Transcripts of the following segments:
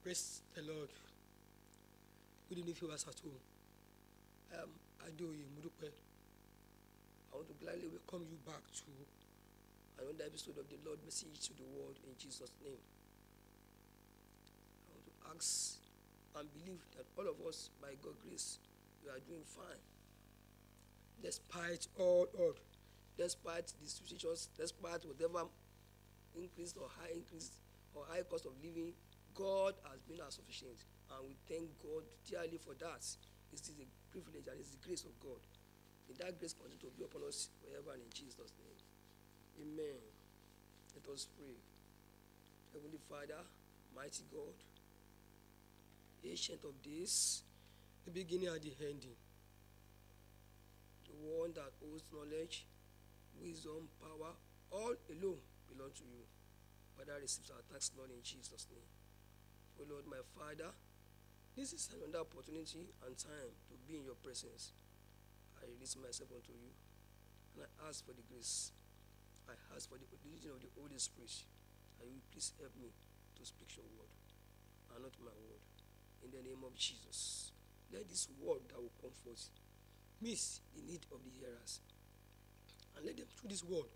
Praise the Lord. Good evening, viewers at home. I am Adeoye Mudupe. I want to gladly welcome you back to another episode of the Lord Message to the World in Jesus' name. I want to ask and believe that all of us, by God's grace, we are doing fine. Despite all odds, despite the situations, despite whatever increase or high cost of living, God has been our sufficient, and we thank God dearly for that. It is a privilege and it is the grace of God. May that grace continue to be upon us forever and in Jesus' name. Amen. Let us pray. Heavenly Father, mighty God, ancient of days, the beginning and the ending, the one that owns knowledge, wisdom, power, all alone belong to you. Father, receive our thanks, Lord, in Jesus' name. Oh Lord, my Father, this is another opportunity and time to be in your presence. I release myself unto you, and I ask for the grace. I ask for the leading of the Holy Spirit. And you please help me to speak your word, and not my word. In the name of Jesus, let this word that will come forth meet the need of the hearers, and let them through this word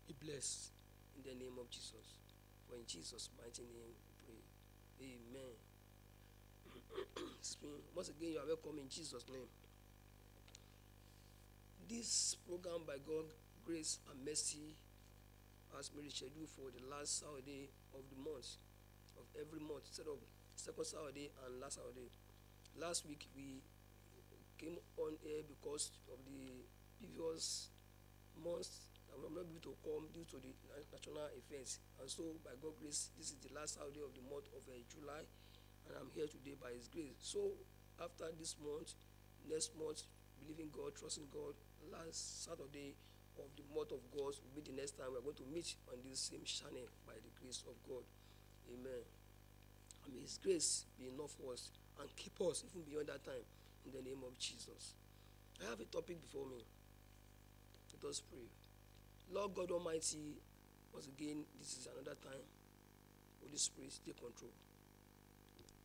be blessed. In the name of Jesus. For in Jesus' mighty name we pray. Amen. Once again, you are welcome in Jesus' name. This program, by God's grace and mercy, has been scheduled for the last Saturday of the month, of every month, instead of second Saturday and last Saturday. Last week we came on air because of the previous months that we were not able to come due to the national events. And so, by God's grace, this is the last Saturday of the month of July, and I'm here today by His grace. So, after this month, next month, believing God, trusting God, last Saturday of the month of God will be the next time we're going to meet on this same channel by the grace of God. Amen. And may His grace be enough for us and keep us even beyond that time in the name of Jesus. I have a topic before me. Let us pray. Lord God Almighty, once again, this is another time. Holy Spirit, take control.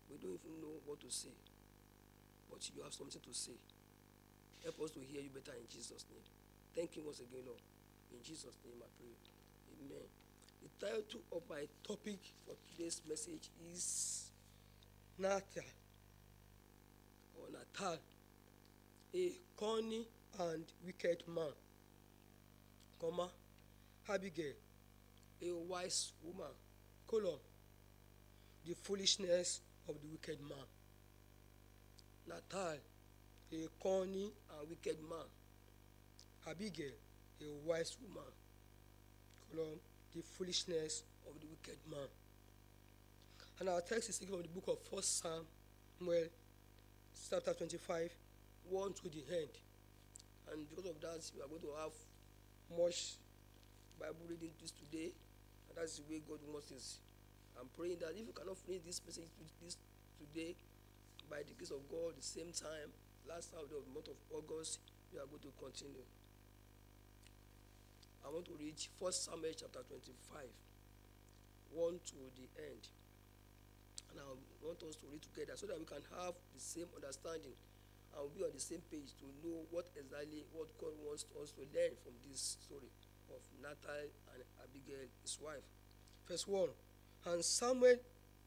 We don't even know what to say, but you have something to say. Help us to hear you better in Jesus' name. Thank you once again, Lord. In Jesus' name I pray. Amen. The title of my topic for today's message is Nta or Natal, a cunning and wicked man, Abigail, a wise woman, the foolishness of the wicked man. Natal, a cunning and wicked man. Abigail, a wise woman, the foolishness of the wicked man. And our text is taken from the book of 1 Samuel, chapter 25, 1 to the end. And because of that, we are going to have much Bible reading this today, and that's the way God wants it. I'm praying that if you cannot finish this message today, by the grace of God, the same time, last Saturday of the month of August, we are going to continue. I want to read 1 Samuel chapter 25, 1 to the end. And I want us to read together so that we can have the same understanding and we'll be on the same page to know what exactly what God wants us to learn from this story of Natal and Abigail, his wife. Verse 1. And Samuel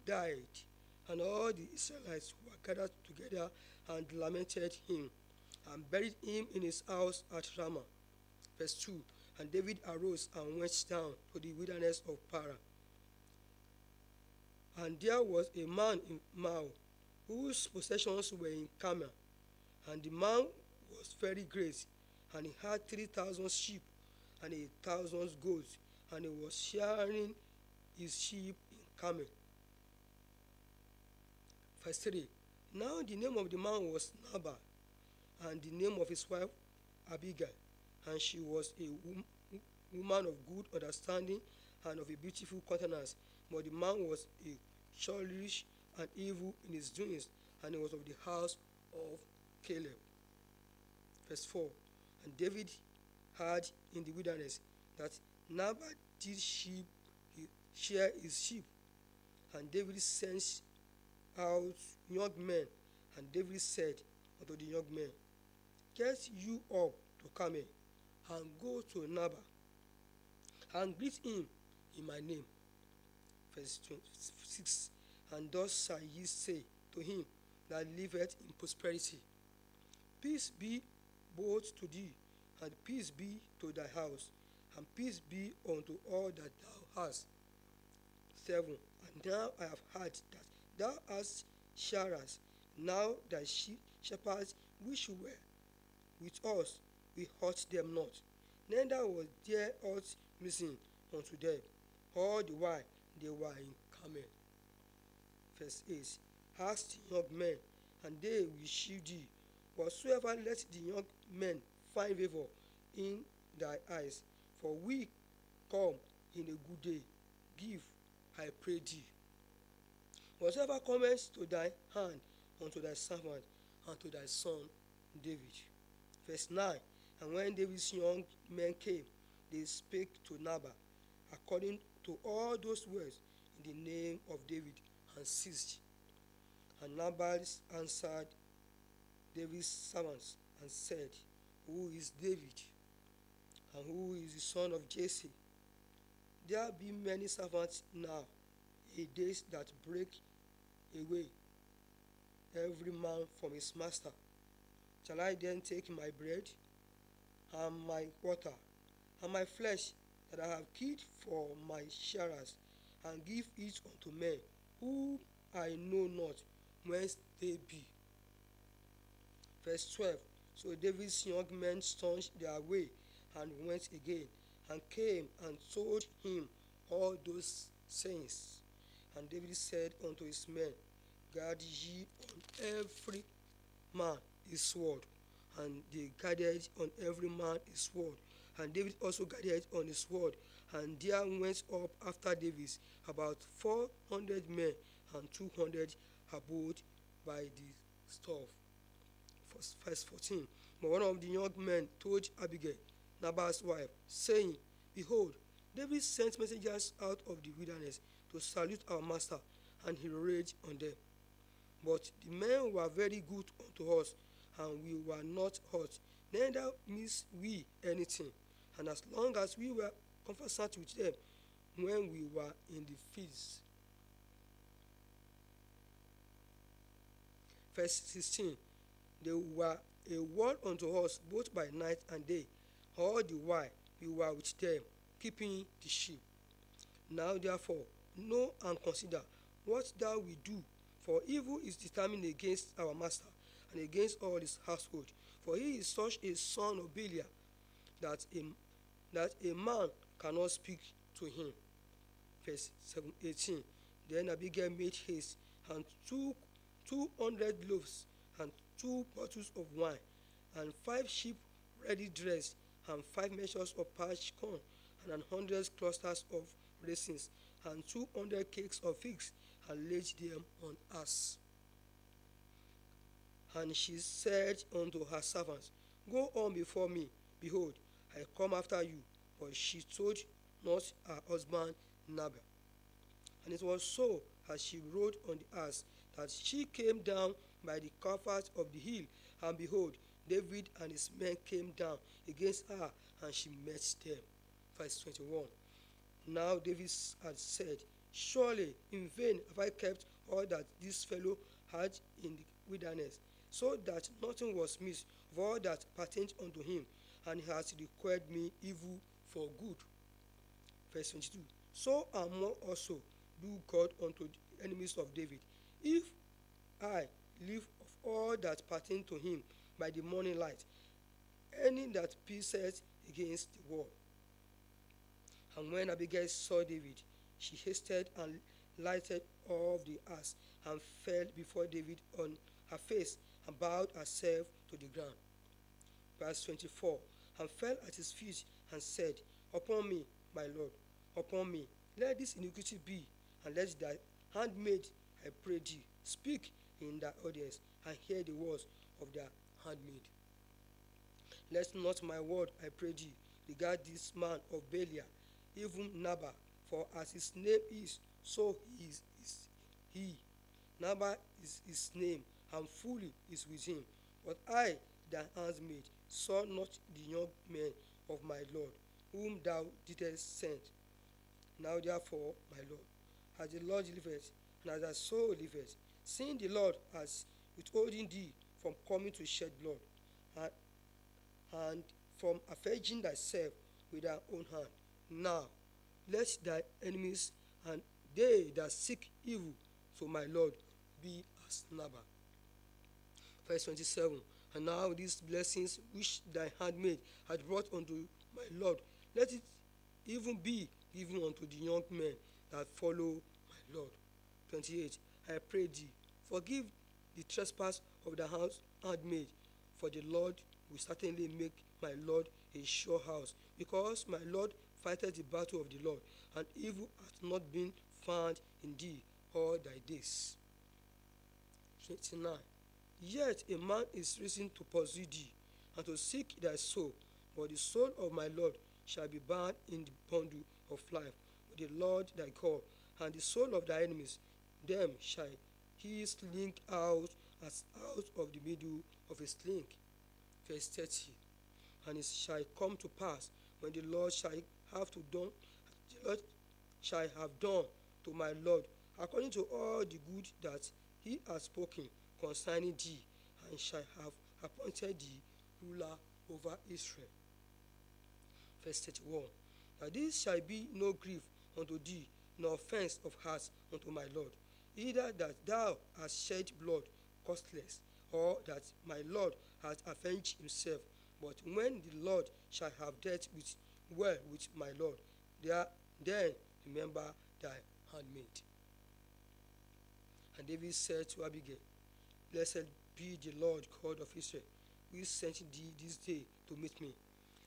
died, and all the Israelites were gathered together and lamented him, and buried him in his house at Ramah. Verse 2. And David arose and went down to the wilderness of Paran. And there was a man in Moab, whose possessions were in Carmel, and the man was very great, and he had 3,000 sheep and 1,000 goats, and he was shearing his sheep in Carmel. Verse 3. Now the name of the man was Nabal, and the name of his wife Abigail, and she was a woman of good understanding and of a beautiful countenance. But the man was a churlish and evil in his doings, and he was of the house of Caleb. Verse 4. And David heard in the wilderness that Nabal did shear his sheep, and David sent out young men. And David said unto the young men, get you up to Carmel, and go to Nabal, and greet him in my name. Verse 26. And thus shall ye say to him that liveth in prosperity, peace be both to thee, and peace be to thy house, and peace be unto all that thou hast. 7. And now I have heard that thou hast sharers. Now thy shepherds which were with us, we hurt them not, neither was there aught missing unto them, all the while they were in Carmel. Verse 8. Ask the young men, and they will shew thee whatsoever. Let the young men find favour in thy eyes, for we come in a good day. Give, I pray thee, whatever cometh to thy hand, unto thy servant and to thy son David. Verse 9. And when David's young men came, they spake to Nabal according to all those words in the name of David, and ceased. And Nabal answered David's servants and said, who is David, and who is the son of Jesse? There be many servants now a days that break away every man from his master. Shall I then take my bread and my water and my flesh that I have killed for my sharers, and give it unto men whom I know not whence they be? Verse 12. So David's young men turned their way and went again, and came and told him all those sayings. And David said unto his men, guard ye on every man his sword. And they guarded on every man his sword. And David also guarded on his sword. And there went up after David about 400 men, and 200 abode by the stuff. Verse 14. But one of the young men told Abigail, Nabal's wife, saying, behold, David sent messengers out of the wilderness to salute our master, and he raged on them. But the men were very good unto us, and we were not hurt, neither missed we anything. And as long as we were conversant with them when we were in the fields. Verse 16. They were a word unto us both by night and day, all the while we were with them, keeping the sheep. Now therefore know and consider what thou wilt do, for evil is determined against our master and against all his household. For he is such a son of Belial that a man cannot speak to him. Verse 18. Then Abigail made haste and took 200 loaves and 2 bottles of wine, and 5 sheep ready dressed, and 5 measures of parched corn, and 100 clusters of raisins, and 200 cakes of figs, and laid them on ass. And she said unto her servants, go on before me, behold, I come after you. But she told not her husband Nabal. And it was so, as she rode on the ass, that she came down by the covert of the hill, and behold, David and his men came down against her, and she met them. Verse 21. Now David had said, surely in vain have I kept all that this fellow had in the wilderness, so that nothing was missed of all that pertained unto him, and he has required me evil for good. Verse 22. So and more also do God unto the enemies of David, if I live of all that pertain to him by the morning light, any that pieces against the wall. And when Abigail saw David, she hasted and lighted off the ass, and fell before David on her face, and bowed herself to the ground. Verse 24. And fell at his feet, and said, upon me, my Lord, upon me, let this iniquity be, and let thy handmaid, I pray thee, speak in thy audience, and hear the words of thy handmaid. Let not my word, I pray thee, regard this man of Belial, even Nabal, for as his name is, so is he. Nabal is his name, and fully is with him. But I, thy handmaid, saw not the young men of my Lord, whom thou didst send. Now therefore, my Lord, as the Lord liveth, and as thy soul liveth, seeing the Lord has withholding thee from coming to shed blood, and, and from avenging thyself with thy own hand. Now let thy enemies and they that seek evil to my Lord be as Nabal. Verse 27. And now these blessings which thy handmaid had brought unto my Lord, let it even be given unto the young men that follow my Lord. 28. I pray thee, forgive the trespass of the handmaid, for the Lord will certainly make my Lord a sure house, because my Lord fighteth the battle of the Lord, and evil hath not been found in thee all thy days. 29. Yet a man is risen to pursue thee, and to seek thy soul, but the soul of my Lord shall be bound in the bundle of life with the Lord thy God, and the soul of thy enemies, them shall he sling out as out of the middle of a sling. Verse 30. And it shall come to pass, when the Lord shall have done to my Lord according to all the good that he has spoken concerning thee, and shall have appointed thee ruler over Israel. Verse 31. Now this shall be no grief unto thee, nor offense of heart unto my Lord, either that thou hast shed blood costless, or that my Lord hath avenged himself. But when the Lord shall have dealt well with my Lord, then remember thy handmaid. And David said to Abigail, Blessed be the Lord God of Israel, who sent thee this day to meet me.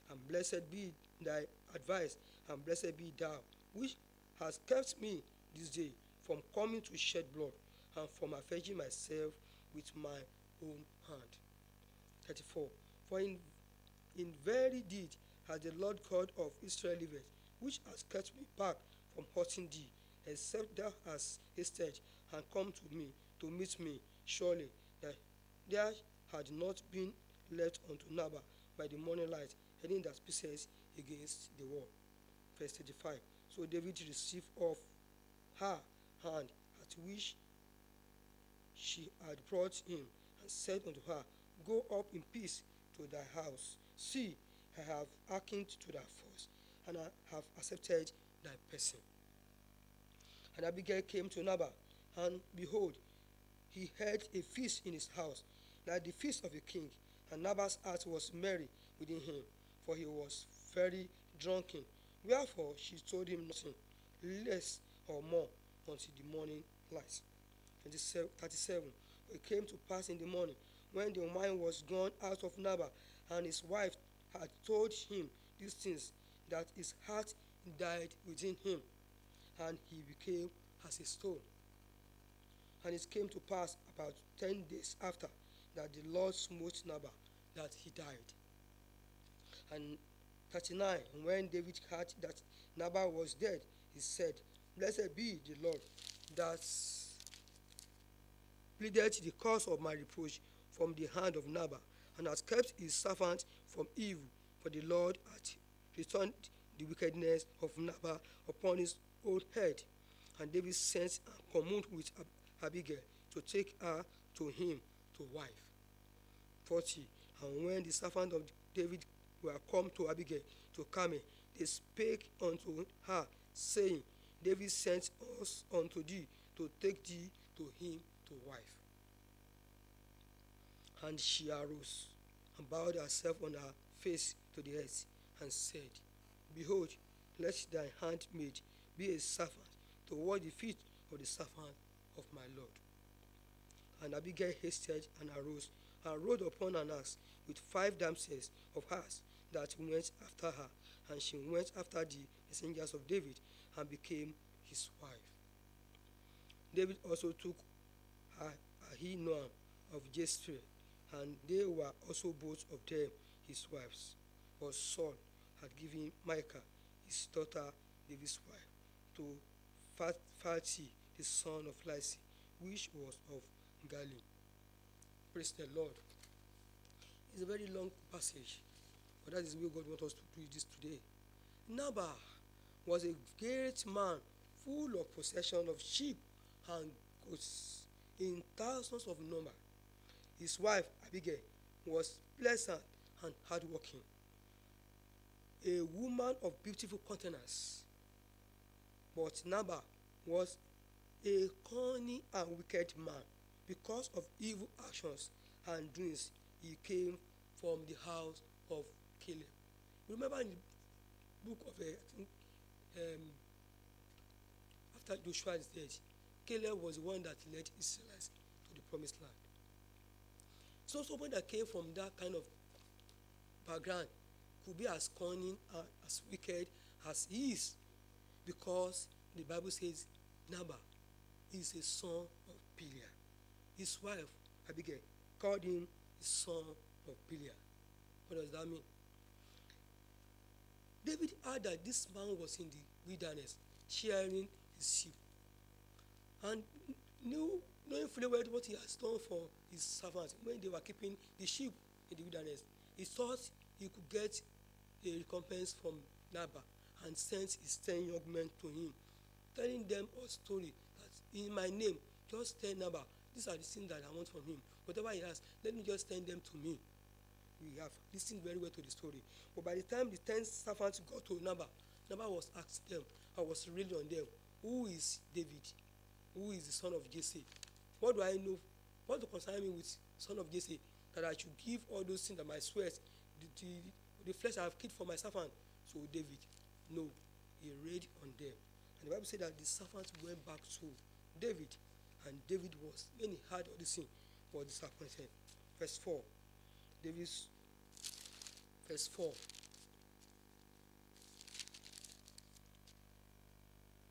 And blessed be thy advice, and blessed be thou, which hast kept me this day from coming to shed blood, and from avenging myself with my own hand. 34. For in very deed has the Lord God of Israel lived, which has kept me back from hurting thee, except thou hast hasted and come to me to meet me. Surely that there had not been left unto Nabal by the morning light any that speaks against the wall. Verse 35. So David received of her hand at which she had brought him, and said unto her, Go up in peace to thy house. See, I have hearkened to thy voice, and I have accepted thy person. And Abigail came to Nabal, and behold, he had a feast in his house, like the feast of a king. And Nabal's heart was merry within him, for he was very drunken. Wherefore she told him nothing, less or more, until the morning light. 37. It came to pass in the morning, when the wine was gone out of Nabal, and his wife had told him these things, that his heart died within him, and he became as a stone. And it came to pass about 10 days after, that the Lord smote Nabal, that he died. And 39. When David heard that Nabal was dead, he said, Blessed be the Lord, that pleaded the cause of my reproach from the hand of Nabal, and has kept his servant from evil, for the Lord hath returned the wickedness of Nabal upon his own head. And David sent and communed with Abigail to take her to him to wife. 40. And when the servants of David were come to Abigail to Carmel, they spake unto her, saying, David sent us unto thee to take thee to him to wife. And she arose and bowed herself on her face to the earth, and said, Behold, let thy handmaid be a servant to wash the feet of the servant of my Lord. And Abigail hasted and arose, and rode upon an ass with 5 damsels of hers that went after her, and she went after the messengers of David, and became his wife. David also took Ahinoam of Jezreel, and they were also both of them his wives. But Saul had given Michal, his daughter, David's wife, to Phalti, the son of Lysi, which was of Galilee. Praise the Lord. It's a very long passage, but that is where God wants us to do this today. Nabal was a great man, full of possession of sheep and goats in thousands of number. His wife Abigail was pleasant and hardworking, a woman of beautiful countenance. But Nabal was a cunning and wicked man. Because of evil actions and doings, he came from the house of Caleb. Remember in the book of I think after Joshua is dead, Caleb was the one that led Israelites to the promised land. So someone that came from that kind of background could be as cunning and as wicked as he is, because the Bible says Nabal is a son of Belial. His wife Abigail called him the son of Belial. What does that mean? David heard that this man was in the wilderness shearing his sheep, and knowing fully well what he has done for his servants when they were keeping the sheep in the wilderness, he thought he could get a recompense from Nabal and sent his 10 young men to him, telling them a story that in my name, just tell Nabal, these are the things that I want from him. Whatever he has, let me just send them to me. We have listened very well to the story. But by the time the 10 servants got to Nabal, Nabal was asking them, I was reading on them, who is David? Who is the son of Jesse? What do I know? What to concern me with son of Jesse? That I should give all those things that my sweat, the flesh I have kept for my servant. So David, no, he read on them. And the Bible said that the servants went back to David. And David was, when he heard all this thing, was disappointed. Verse 4. David's verse 4.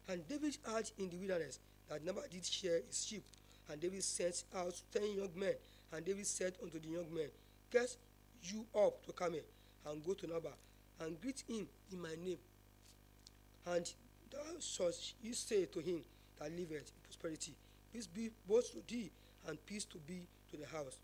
And David heard in the wilderness that Nabal did shear his sheep. And David sent out 10 young men. And David said unto the young men, get you up to Carmel, and go to Nabal, and greet him in my name. And thou shalt ye say to him that liveth in prosperity, peace be both to thee, and peace to be to the house.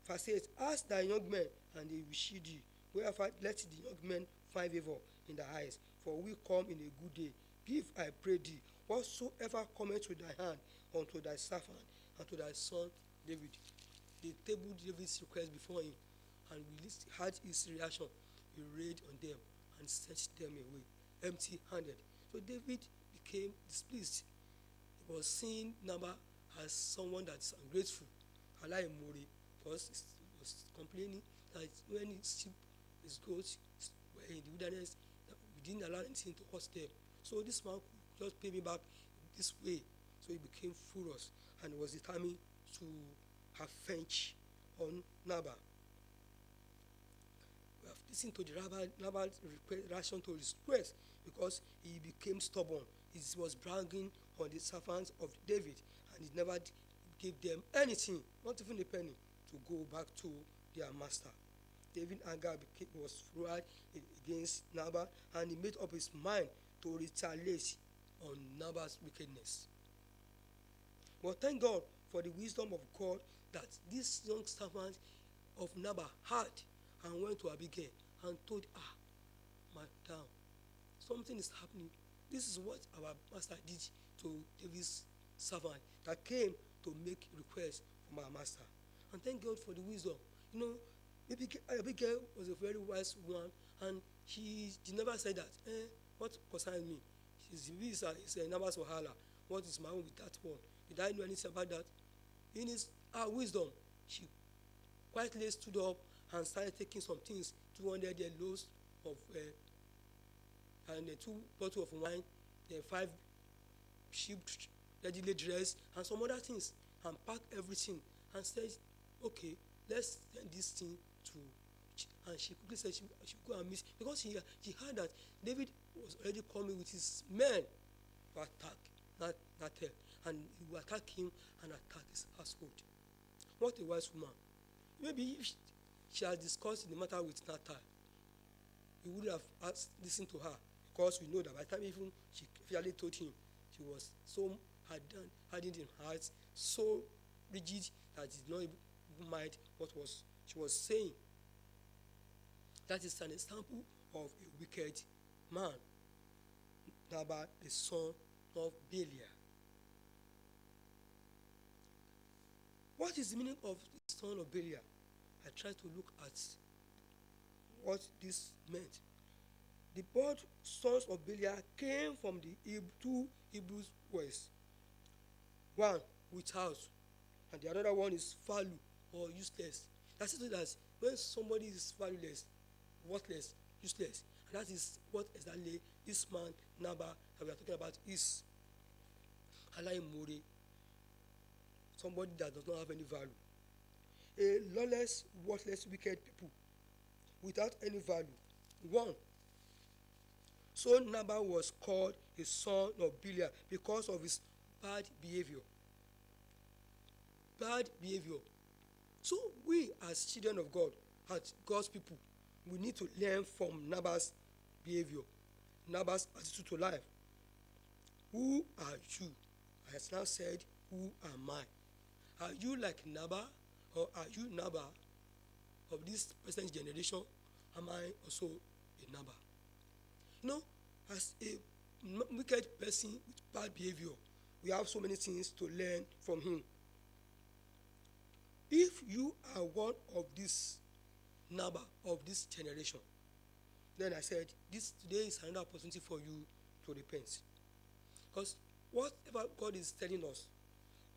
Verse 8, ask thy young men, and they will shew thee. Wherefore let the young men find favor in thy eyes, for we come in a good day. Give, I pray thee, whatsoever cometh to thy hand unto thy servant and to thy son David. They tabled David's request before him, and we had his reaction. He rained on them and sent them away empty-handed. So David became displeased. He was seeing Nabal as someone that's ungrateful, because he was complaining that when his sheep, his goats were in the wilderness, we didn't allow anything to hurt them. So this man could just pay me back this way. So he became furious and was determined to have revenge on Nabal. We have listened to the Nabal's reaction to his request, because he became stubborn. He was bragging on the servants of David, and he never gave them anything, not even a penny, to go back to their master. David's anger was fueled against Nabal, and he made up his mind to retaliate on Nabal's wickedness. But thank God for the wisdom of God that this young servant of Nabal had, and went to Abigail and told her, Madam, something is happening. This is what our master did to David's servant that came to make requests from our master. And thank God for the wisdom. Abigail was a very wise woman, and she never said that, what concerns me? She's Nabal's wahala. What is my own with that one? Did I know anything about that? In her wisdom, she quietly stood up and started taking some things, 200 loaves of and 2 bottles of wine, 5 sheep readily dressed, and some other things, and packed everything and said, okay, let's send this thing to. And she quickly said she go and meet, because she heard that David was already coming with his men to attack Nathel, and he will attack him and attack his household. What a wise woman. Maybe if she has discussed the matter with Nathal, he would have listened to her, because we know that by the time even she finally told him, she was so hardened in heart, so rigid that he did not even mind what was she was saying. That is an example of a wicked man, Nabal, the son of Belial. What is the meaning of the son of Belial? I tried to look at what this meant. The both sons of Belial came from the two Hebrew words. One, without, and the other one is value or useless. That's it. That when somebody is valueless, worthless, useless, and that is what exactly this man Nabal that we are talking about is. Alaimore, somebody that does not have any value. A lawless, worthless, wicked people without any value. One. So Nabal was called a son of Belial because of his bad behavior. Bad behavior. So we as children of God, as God's people, we need to learn from Nabal's behavior, Nabal's attitude to life. Who are you? I have now said, who am I? Are you like Nabal, or are you Nabal of this present generation? Am I also a Nabal? You know, as a wicked person with bad behavior, we have so many things to learn from him. If you are one of this Nabal of this generation, then I said, this today is another opportunity for you to repent. Because whatever God is telling us,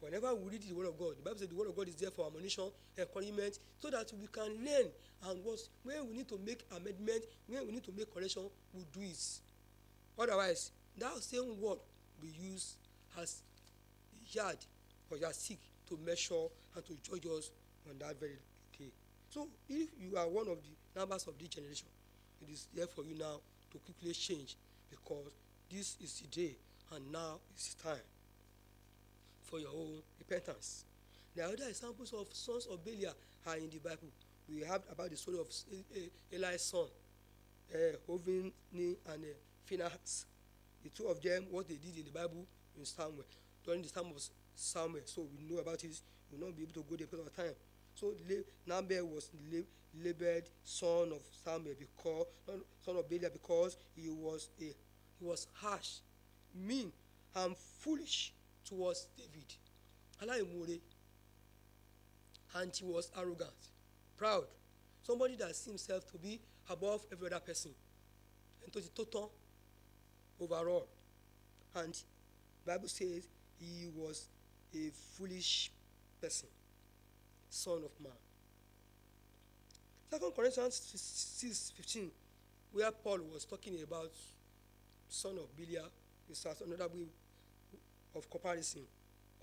whenever we read the word of God, the Bible says the word of God is there for admonition, encouragement, so that we can learn, and when we need to make amendment, when we need to make correction, we'll do it. Otherwise, that same word we use as yard or yardstick to measure and to judge us on that very day. So if you are one of the Nabals of this generation, it is there for you now to quickly change, because this is the day and now is the time for your own repentance. The other examples of sons of Belial are in the Bible. We have about the story of Eli's son, Hophni and Phinehas. The two of them, what they did in the Bible in Samuel, during the time of Samuel. So we know about it. We will not be able to go there because of time. So Nabal was labeled son of Samuel, because son of Belial, because he was harsh, mean, and foolish towards David. Alaimore. And he was arrogant, proud, somebody that sees himself to be above every other person, and to the total overall. And the Bible says he was a foolish person, son of man. 2 Corinthians 6:15, where Paul was talking about son of Belial, is another way of comparison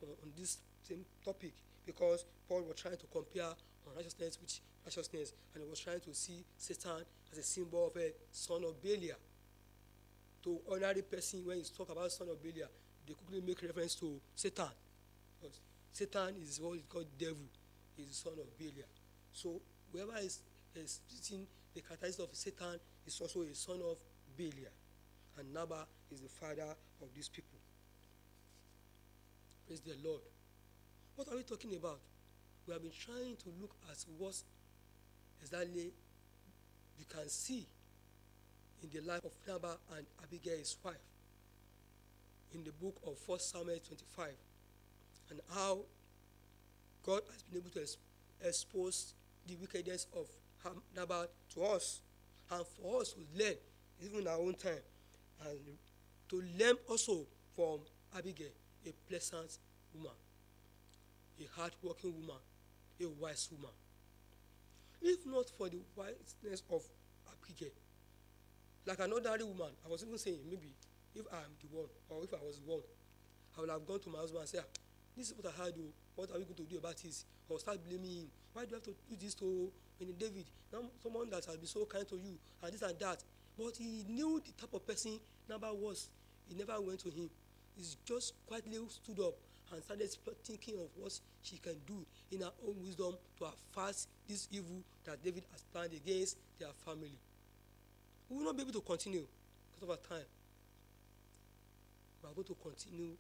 on this same topic, because Paul was trying to compare unrighteousness with righteousness, and he was trying to see Satan as a symbol of a son of Belial. To ordinary person, when you talk about son of Belial, they quickly make reference to Satan. Because Satan is what is called devil, he is the son of Belial. So whoever is sitting the characteristic of Satan is also a son of Belial. And Nabal is the father of these people. Praise the Lord. What are we talking about? We have been trying to look at what exactly we can see in the life of Nabal and Abigail, his wife, in the book of 1 Samuel 25, and how God has been able to expose the wickedness of Nabal to us, and for us to learn, even in our own time, and to learn also from Abigail, a pleasant woman, a hard-working woman, a wise woman. If not for the wiseness of Abigail, like an ordinary woman, I was even saying, maybe if I am the one, or if I was the one, I would have gone to my husband and said, this is what I had, what are we going to do about this? Or start blaming him. Why do you have to do this to David? Now someone that has been so kind to you, and this and that. But he knew the type of person Nabal was. He never went to him. He just quietly stood up and started thinking of what she can do in her own wisdom to avert this evil that David has planned against their family. We will not be able to continue because of our time. We are going to continue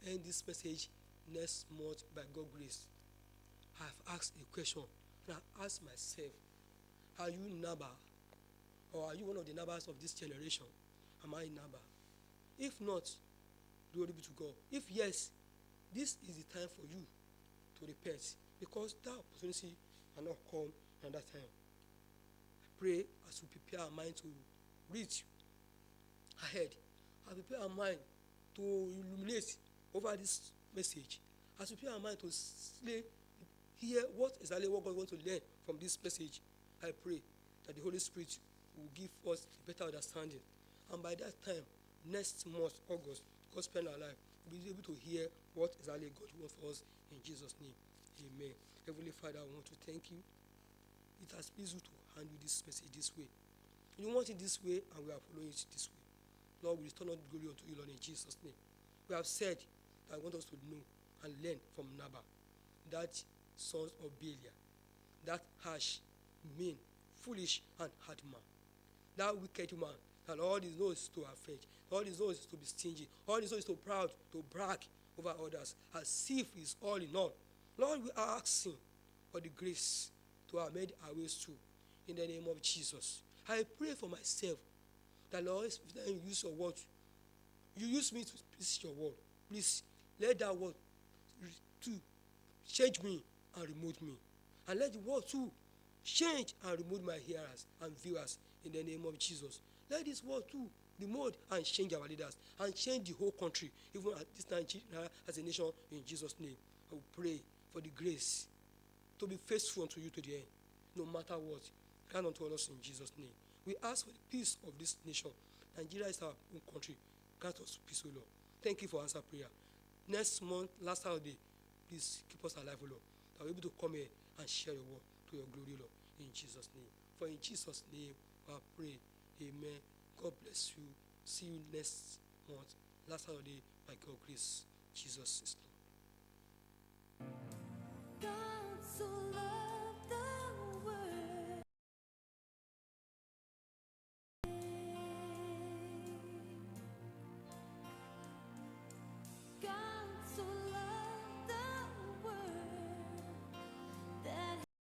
end this message next month by God's grace, I've asked a question, and I asked myself, are you Naba, or are you one of the Nabas of this generation? Am I Naba? If not, glory be to God. If yes, this is the time for you to repent, because that opportunity cannot come another time. I pray as we prepare our mind to read ahead, as we prepare our mind to illuminate over this message, as we prepare our mind to hear what exactly what God wants to learn from this message, I pray that the Holy Spirit will give us a better understanding. And by that time, next month, August, God spend our life, we'll be able to hear what exactly God wants for us in Jesus' name. Amen. Heavenly Father, I want to thank you. It has pleased you to handle this message this way. You want it this way, and we are following it this way. Lord, we return all the glory unto you, Lord, in Jesus' name. We have said that I want us to know and learn from Naba, that sons of Belial, that harsh, mean, foolish, and hard man, that wicked man, and all his nose to affect, all his nose to be stingy, all his nose to proud, to brag over others, as if he's all in all. Lord, we are asking for the grace to amend our ways through, in the name of Jesus. I pray for myself that, Lord, if you use your word, you use me to preach your word. Please let that word to change me and remove me, and let the word too change and remove my hearers and viewers, in the name of Jesus. Let this word too remove and change our leaders and change the whole country, even at this time as a nation, in Jesus' name. I will pray for the grace to be faithful unto you to the end, no matter what. Grant unto us in Jesus' name. We ask for the peace of this nation. Nigeria is our own country. Grant us peace, O Lord. Thank you for answer prayer. Next month, last Saturday, please keep us alive, O Lord, that we're able to come here and share your word to your glory, Lord, in Jesus' name. For in Jesus' name, I pray. Amen. God bless you. See you next month, last Saturday, by God's grace. Jesus is Lord.